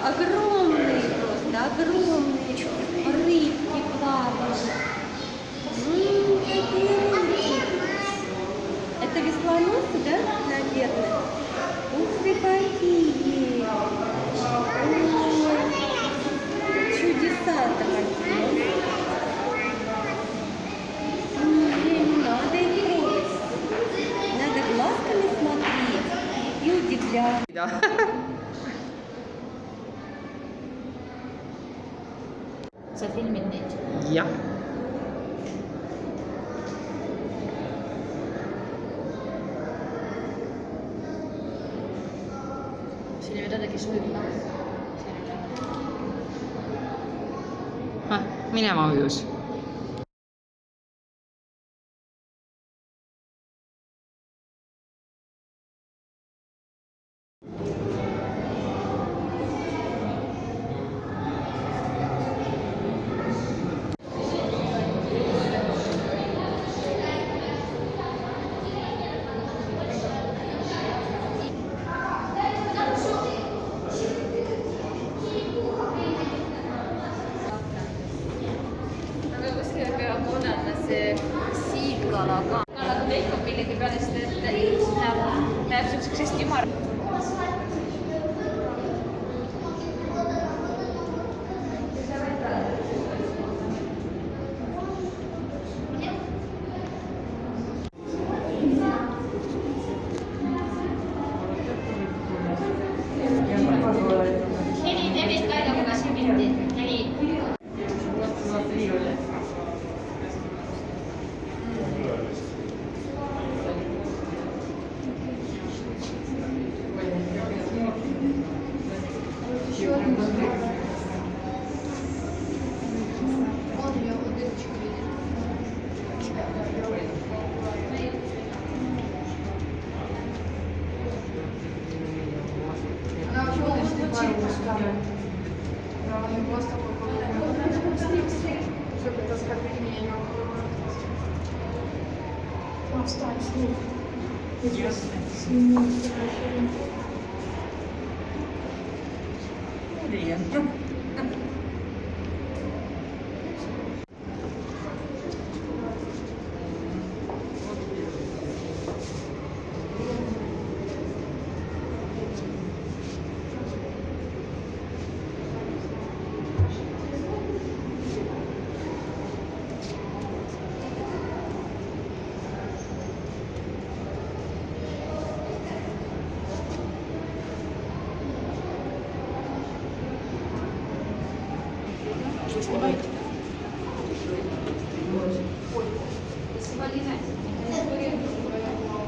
Огромные просто, огромные рыбки плавают. Какие рыбки. Это веслоносы, да, наверное? Ух ты, какие! Ой, чудеса-то какие! Не надо их трогать. Надо глазками смотреть и удивляться. Да. Sä filmit niitä? Ja. Siinä on jotenkin sujuva. Minema ujus. Siitkala ka. Nagu leikopillide peale, sest et näeb siukseks hästi ümar. Heli, ne vist ka ei taha, kas pilti. Heli.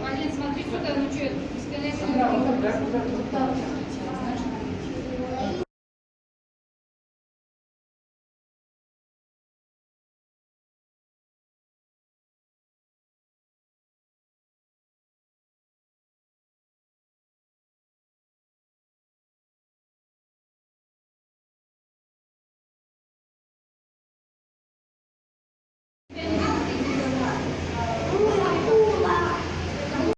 Полин, смотри сюда, ну что, бесконечно.